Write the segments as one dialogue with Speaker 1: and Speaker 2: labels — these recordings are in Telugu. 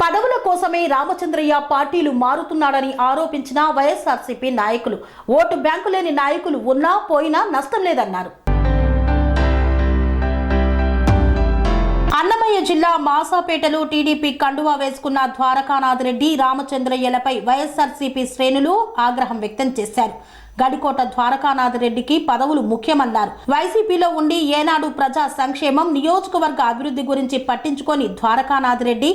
Speaker 1: పదవుల కోసమే రామచంద్రయ్య పార్టీలు మారుతున్నాడని ఆరోపించిన వైఎస్ఆర్సీపీ నాయకులు ఓటు బ్యాంకు లేని నాయకులు ఉన్నా పోయినా నష్టం లేదన్నారు. అన్నమయ్య జిల్లా మాసాపేటలో టీడీపీ కండువా వేసుకున్న ద్వారకానాథ్ రెడ్డి రామచంద్రయ్యలపై వైఎస్ఆర్సీపీ శ్రేణులు ఆగ్రహం వ్యక్తం చేశారు. గడికోట ద్వారకానాథ్ రెడ్డికి పదవులు ముఖ్యమన్నారు. వైసీపీలో ఉండి ఏనాడు ప్రజా సంక్షేమం నియోజకవర్గ అభివృద్ధి గురించి పట్టించుకొని ద్వారకానాథ్ రెడ్డి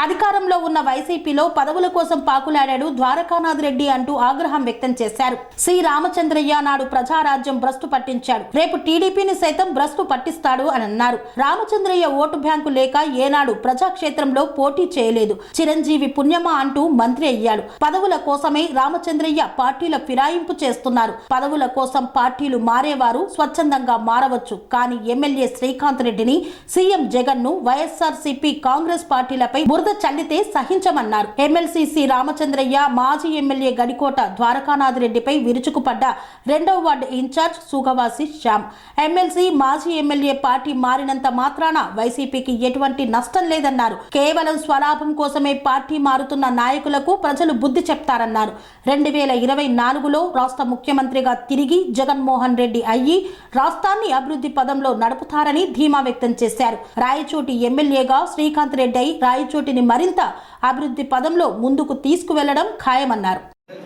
Speaker 1: అధికారంలో ఉన్న వైసీపీలో పదవుల కోసం పాకులాడాడు ద్వారకానాథ్ రెడ్డి అంటూ ఆగ్రహం వ్యక్తం చేశారు. సి రామచంద్రయ్య నాడు ప్రజారాజ్యం భ్రష్టు పట్టించాడు, రేపు టీడీపీని సైతం భ్రష్టు పట్టిస్తాడు అని అన్నారు. రామచంద్రయ్య ఓటు బ్యాంకు లేక ఏనాడు ప్రజాక్షేత్రంలో పోటీ చేయలేదు. చిరంజీవి పుణ్యమా అంటూ మంత్రి అయ్యాడు. పదవుల కోసమే రామచంద్రయ్య పార్టీల ఫిరాయింపు చేస్తున్నారు. పదవుల కోసం పార్టీలు మారేవారు స్వచ్ఛందంగా మారవచ్చు, కానీ ఎమ్మెల్యే శ్రీకాంత్ రెడ్డిని, సీఎం జగన్ ను వైఎస్ఆర్సీపీ కాంగ్రెస్ పార్టీలపై బురద చల్లితే సహించమన్నారు. ఎమ్మెల్సీ సి రామచంద్రయ్య మాజీ ఎమ్మెల్యే గడికోట ద్వారకానాథ్ రెడ్డిపై విరుచుకుపడ్డ 2వ ward in charge Sugavasi Shyam. MLC మాజీ ఎమ్మెల్యే పార్టీ మారినంత మాత్రాన వైసీపీకి ఎటువంటి నష్టం లేదన్నారు. కేవలం స్వలాభం కోసమే పార్టీ మారుతున్న నాయకులకు ప్రజలు బుద్ధి చెప్తారన్నారు. 2024లో రాష్ట్ర ముఖ్యమంత్రిగా తిరిగి జగన్మోహన్ రెడ్డి అయ్యి రాష్ట్రాన్ని అభివృద్ధి పదంలో నడుపుతారని ధీమా వ్యక్తం చేశారు. రాయచోటి ఎమ్మెల్యేగా శ్రీకాంత్ రెడ్డి అయి రాయచోటిని మరింత అభివృద్ధి పదంలో ముందుకు తీసుకువెళ్లడం ఖాయమన్నారు.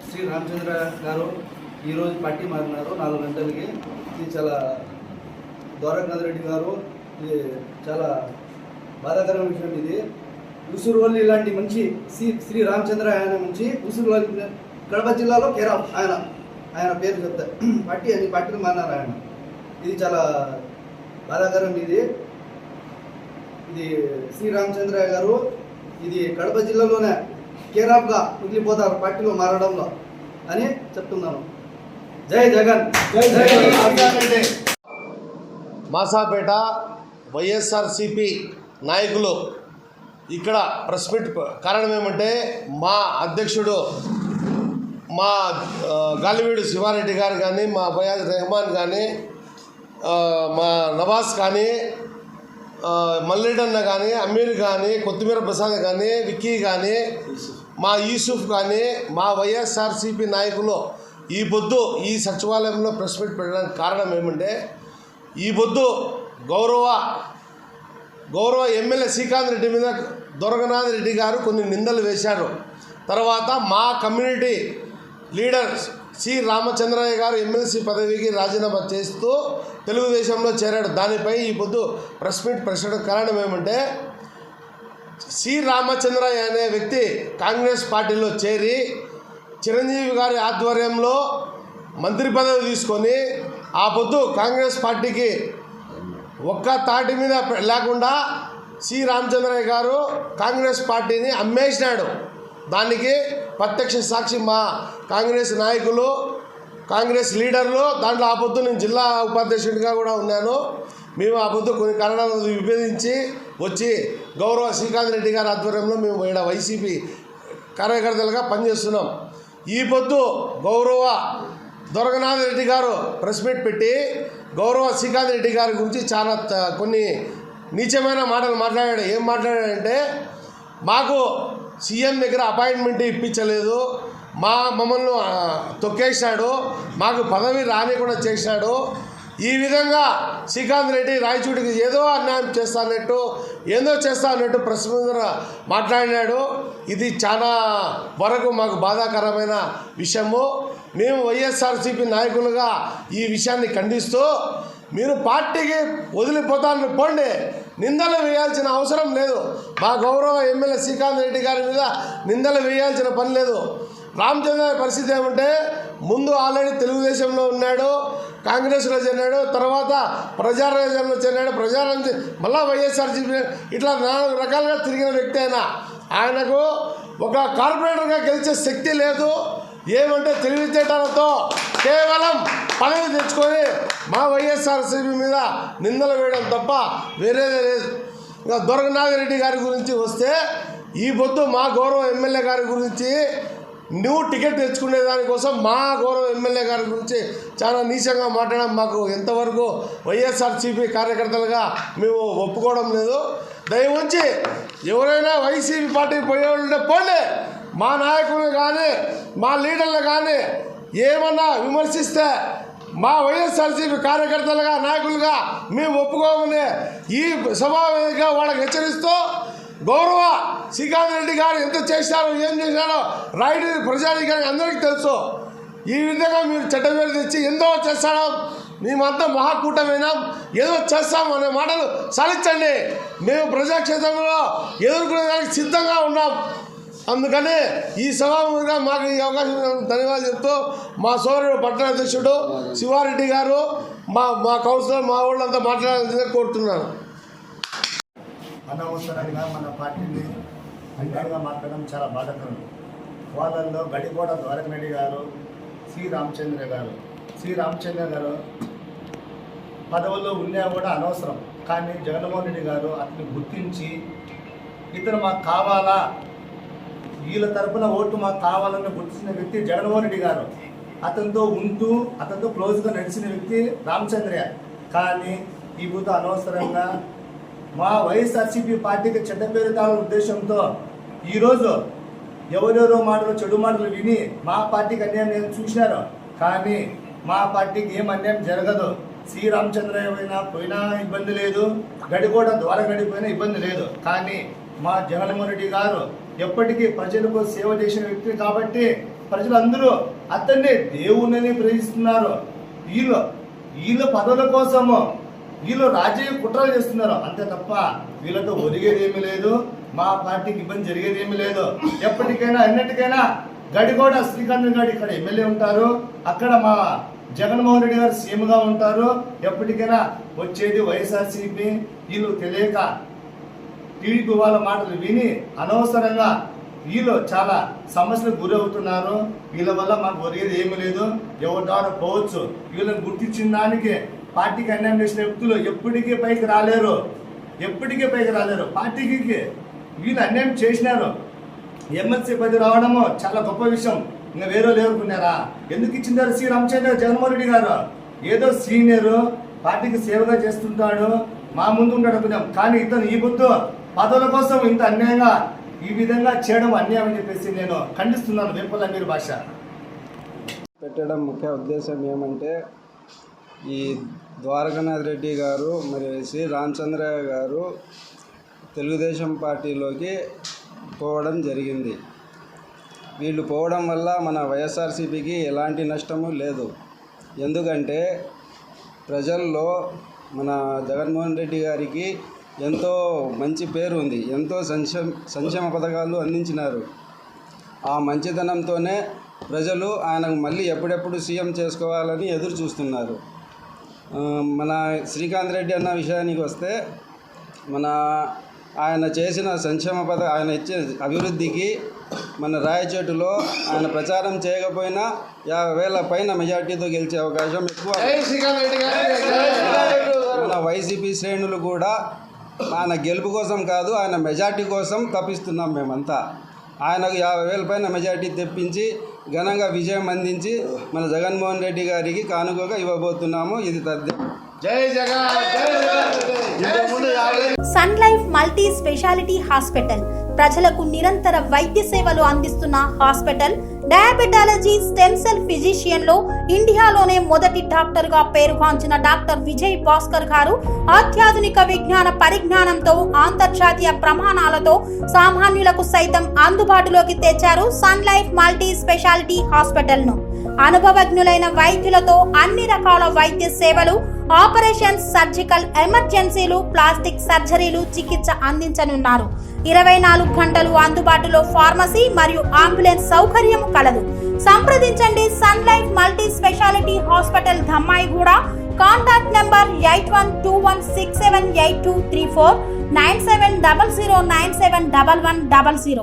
Speaker 2: శ్రీ రామచంద్ర గారు ఈరోజు పార్టీ మారినారు 4 గంటలకి. ఇది చాలా ద్వారకానాథ్ రెడ్డి గారు, ఇది చాలా బాధాకరమైన విషయం. ఇది ఉసురువల్లి ఇలాంటి మంచి శ్రీ రామచంద్ర ఆయన మంచి ఉసురువల్లి కడప జిల్లాలో కేరాఫ్ ఆయన పేరు చెప్తా పార్టీ అన్ని పార్టీలు మారినారు ఆయన. ఇది చాలా బాధాకరం. ఇది శ్రీ రామచంద్ర గారు ఇది కడప జిల్లాలోనే కేరాఫ్గా మిగిలిపోతారు పార్టీలో మారడంలో అని చెప్తున్నాను. జై జగన్, జై జగన్.
Speaker 3: మాసాపేట వైఎస్ఆర్సీపీ నాయకులు ఇక్కడ ప్రెస్ మీట్ కారణం ఏమంటే మా అధ్యక్షుడు మా గాలివీడు శివారెడ్డి గారు కానీ, మా ఫయాజ్ రెహమాన్ కానీ, మా నవాజ్ కానీ, మల్లిడన్న కానీ, అమీర్ కానీ, కొత్తిమీర ప్రసాద్ కానీ, విక్కీ కానీ, మా యూసుఫ్ కానీ, మా వైఎస్ఆర్సీపీ నాయకులు ఈ పొద్దు ఈ సచివాలయంలో ప్రెస్ మీట్ పెట్టడానికి కారణం ఏమంటే ఈ పొద్దు గౌరవ ఎమ్మెల్యే శ్రీకాంత్ రెడ్డి మీద ద్వారకానాథ్ రెడ్డి గారు కొన్ని నిందలు వేశారు. తర్వాత మా కమ్యూనిటీ లీడర్ సి రామచంద్రయ్య గారు ఎమ్మెల్సీ పదవికి రాజీనామా చేస్తూ తెలుగుదేశంలో చేరాడు. దానిపై ఈ పొద్దు ప్రెస్ మీట్ పెట్టడం కారణం ఏమంటే సి రామచంద్రయ్య అనే వ్యక్తి కాంగ్రెస్ పార్టీలో చేరి చిరంజీవి గారి ఆధ్వర్యంలో మంత్రి పదవి తీసుకొని ఆ పొద్దు కాంగ్రెస్ పార్టీకి ఒక్క తాటి మీద లేకుండా సి రామచంద్రయ్య గారు కాంగ్రెస్ పార్టీని అమ్మేసినాడు. దానికి ప్రత్యక్ష సాక్షి మా కాంగ్రెస్ నాయకులు, కాంగ్రెస్ లీడర్లు. దాంట్లో ఆ పొద్దు నేను జిల్లా ఉపాధ్యక్షుడిగా కూడా ఉన్నాను. మేము ఆ పొద్దు కొన్ని కారణాలను విభేదించి వచ్చి గౌరవ శ్రీకాంత్ రెడ్డి గారి ఆధ్వర్యంలో మేము ఇక్కడ వైసీపీ కార్యకర్తలుగా పనిచేస్తున్నాం. ఈ పొద్దు గౌరవ ద్వారకానాథ్ రెడ్డి గారు ప్రెస్ మీట్ పెట్టి గౌరవ శ్రీకాంత్ రెడ్డి గారి గురించి చాలా కొన్ని నీచమైన మాటలు మాట్లాడాడు. ఏం మాట్లాడాడంటే మాకు సీఎం దగ్గర అపాయింట్మెంట్ ఇప్పించలేదు, మమ్మల్ని తొక్కేసినాడు, మాకు పదవి రానికుండా చేసినాడు. ఈ విధంగా శ్రీకాంత్ రెడ్డి రాయచూటికి ఏదో అన్యాయం చేస్తా అన్నట్టు ప్రెస్ ముందర మాట్లాడినాడు. ఇది చాలా వరకు మాకు బాధాకరమైన విషయము. మేము వైఎస్ఆర్సీపీ నాయకులుగా ఈ విషయాన్ని ఖండిస్తూ మీరు పార్టీకి వదిలిపోతాను పోండి, నిందలు వేయాల్సిన అవసరం లేదు. మా గౌరవ ఎమ్మెల్యే శ్రీకాంత్ రెడ్డి గారి మీద నిందలు వేయాల్సిన పని లేదు. రామచంద్ర పరిస్థితి ఏమంటే ముందు ఆల్రెడీ తెలుగుదేశంలో ఉన్నాడు, కాంగ్రెస్లో చేరినాడు, తర్వాత ప్రజారాజ్యంలో చేరినాడు, ప్రజారాజ్యం మళ్ళా వైఎస్ఆర్సీపీ ఇట్లా 4 రకాలుగా తిరిగిన వ్యక్తి అయినా ఆయనకు ఒక కార్పొరేటర్గా గెలిచే శక్తి లేదు. ఏమంటే తెలివితేటలతో కేవలం పదవి తెచ్చుకొని మా వైఎస్ఆర్సీపీ మీద నిందలు వేయడం తప్ప వేరేదే లేదు. ఇంకా ద్వారకానాథ్ రెడ్డి గారి గురించి వస్తే ఈ పొద్దు మా గౌరవ ఎమ్మెల్యే గారి గురించి నువ్వు టికెట్ తెచ్చుకునే దానికోసం మా గౌరవ ఎమ్మెల్యే గారి గురించి చాలా నీచంగా మాట్లాడడం మాకు ఎంతవరకు వైఎస్ఆర్సీపీ కార్యకర్తలుగా మేము ఒప్పుకోవడం లేదు. దయవుంచి ఎవరైనా వైసీపీ పార్టీ పోయేవాళ్ళంటే పోలే, మా నాయకులు కానీ మా లీడర్లు కానీ ఏమన్నా విమర్శిస్తే మా వైఎస్ఆర్సీపీ కార్యకర్తలుగా నాయకులుగా మేము ఒప్పుకోమని ఈ సమావేశంగా వాళ్ళకి హెచ్చరిస్తూ, గౌరవ శ్రీకాంత్ రెడ్డి గారు ఎంత చేశారో ఏం చేశారో రైట్ ప్రజానికానికి అందరికీ తెలుసు. ఈ విధంగా మీరు చట్టవేరు తెచ్చి ఎంతో చేస్తాం, మేమంతా మహాకూటమైనాం, ఏదో చేస్తాం అనే మాటలు సాధించండి. మేము ప్రజాక్షేత్రంలో ఎదుర్కొనేదానికి సిద్ధంగా ఉన్నాం. అందుకని ఈ సభాముగా మాకు ఈ అవకాశం ధన్యవాదాలు చెప్తూ మా సోదరుడు పట్టణాధ్యక్షుడు శివారెడ్డి గారు మా కౌన్సిలర్ మా వాళ్ళంతా మాట్లాడాలని కోరుతున్నాను.
Speaker 4: అనవసరంగా మన పార్టీని అంటంగా మాట్లాడడం చాలా బాధాకరం. వాళ్ళల్లో గడికోట ద్వారకరెడ్డి గారు, సి రామచంద్ర గారు పదవుల్లో ఉన్నా కూడా అనవసరం. కానీ జగన్మోహన్ రెడ్డి గారు అతన్ని గుర్తించి ఇతను మాకు కావాలా, వీళ్ళ తరపున ఓటు మాకు కావాలని గుర్తించిన వ్యక్తి జగన్మోహన్ రెడ్డి గారు. అతనితో ఉంటూ అతనితో క్లోజ్గా నడిచిన వ్యక్తి రామచంద్రయ్య. కానీ ఈ బూత అనవసరంగా మా వైఎస్ఆర్సీపీ పార్టీకి చెడ్డ పేరు తాగల ఉద్దేశంతో ఈరోజు ఎవరెవరో మాటలు చెడు మాటలు విని మా పార్టీకి అన్యాయం నేను చూశాను. కానీ మా పార్టీకి ఏం అన్యాయం జరగదు. సి రామచంద్రయ్య పోయినా ఇబ్బంది లేదు, గడికోట ద్వారా గడిపోయినా ఇబ్బంది లేదు. కానీ మా జగన్మోహన్ రెడ్డి గారు ఎప్పటికీ ప్రజలకు సేవ చేసిన వ్యక్తి కాబట్టి ప్రజలందరూ అతన్ని దేవుణ్ణి ప్రేమిస్తున్నారు. వీళ్ళు పదవుల కోసము వీళ్ళు రాజకీయ కుట్రలు చేస్తున్నారు అంతే తప్ప వీళ్ళతో ఒరిగేది ఏమీ లేదు. మా పార్టీకి ఇబ్బంది జరిగేది ఏమీ లేదు. ఎప్పటికైనా ఎన్నటికైనా గడికోట శ్రీకాంత్ గారు ఇక్కడ ఎమ్మెల్యే ఉంటారు, అక్కడ మా జగన్మోహన్ రెడ్డి గారు సీఎంగా ఉంటారు. ఎప్పటికైనా వచ్చేది వైఎస్ఆర్సీపీ. వీళ్ళు తెలియక టీడీపీ వాళ్ళ మాటలు విని అనవసరంగా వీళ్ళు చాలా సమస్యలకు గురవుతున్నారు. వీళ్ళ వల్ల మాకు ఒరిగేది ఏమీ లేదు. ఎవరి ద్వారా పోవచ్చు. వీళ్ళని గుర్తించిన దానికి పార్టీకి అన్యాయం చేసిన వ్యక్తులు ఎప్పటికీ పైకి రాలేరు. పార్టీకి వీళ్ళు అన్యాయం చేసినారు. ఎమ్మెల్సీ పది రావడము చాలా గొప్ప విషయం. ఇంకా వేరే లేరుకున్నారా? ఎందుకు ఇచ్చిందారు సి రామచంద్ర జగన్మోహన్ రెడ్డి గారు? ఏదో సీనియరు పార్టీకి సేవగా చేస్తుంటాడు, మా ముందు ఉంటాడు అనుకున్నాం. కానీ ఇతను ఈ బుద్ధు పదవుల కోసం ఇంత అన్యాయంగా ఈ విధంగా చేయడం అన్యాయం అని చెప్పేసి నేను ఖండిస్తున్నాను. వేపల్ల మీరు భాష
Speaker 5: పెట్టడం ముఖ్య ఉద్దేశం ఏమంటే, ఈ ద్వారకానాథ్ రెడ్డి గారు మరియు శ్రీ రామచంద్రయ్య గారు తెలుగుదేశం పార్టీలోకి పోవడం జరిగింది. వీళ్ళు పోవడం వల్ల మన వైఎస్ఆర్సీపీకి ఎలాంటి నష్టము లేదు. ఎందుకంటే ప్రజల్లో మన జగన్మోహన్ రెడ్డి గారికి ఎంతో మంచి పేరు ఉంది, ఎంతో సంక్షేమ పథకాలు అందించినారు. ఆ మంచితనంతోనే ప్రజలు ఆయనకు మళ్ళీ ఎప్పుడెప్పుడు సీఎం చేసుకోవాలని ఎదురు చూస్తున్నారు. మన శ్రీకాంత్ రెడ్డి అన్న విషయానికి వస్తే, ఆయన చేసిన సంక్షేమ ఆయన ఇచ్చే అభివృద్ధికి మన రాయచోటులో ఆయన ప్రచారం చేయకపోయినా 50,000 పైన మెజార్టీతో గెలిచే అవకాశం ఎక్కువ. మన వైసీపీ శ్రేణులు కూడా ఆయన గెలుపు కోసం కాదు, ఆయన మెజార్టీ కోసం తప్పిస్తున్నాం మేమంతా. ఆయనకు 50,000 పైన మెజార్టీ తెప్పించి ఘనంగా విజయం అందించి మన జగన్మోహన్ రెడ్డి గారికి కానుకగా ఇవ్వబోతున్నాము. ఇది తథ్యం.
Speaker 3: జై Jagan.
Speaker 1: Sun life multi speciality hospital ప్రజలకు నిరంతర వైద్య సేవలు అందిస్తున్న hospital. Diabetology, stem cell physician లో ఇండియాలోనే మొదటి డాక్టర్ గా పేరుగాంచిన డాక్టర్ విజయ్ భాస్కర్ గారు అత్యాధునిక విజ్ఞాన పరిజ్ఞానంతో అంతర్జాతీయ ప్రమాణాలతో సామాన్యులకు సైతం అందుబాటులోకి తెచ్చారు sun life multi speciality hospital ను. అనుభవజ్ఞులైన వైద్యులతో అన్ని రకాల వైద్య సేవలు, ఆపరేషన్స్, సర్జికల్ ఎమర్జెన్సీలు, ప్లాస్టిక్ సర్జరీలు, చికిత్స అందించనున్నారు. 24 గంటలు అందుబాటులో ఫార్మసీ మరియు అంబులెన్స్ సౌకర్యం కలదు. సంప్రదించండి sun life multi speciality hospital, Dammaiguda. Contact number 8121678234, 9700971100.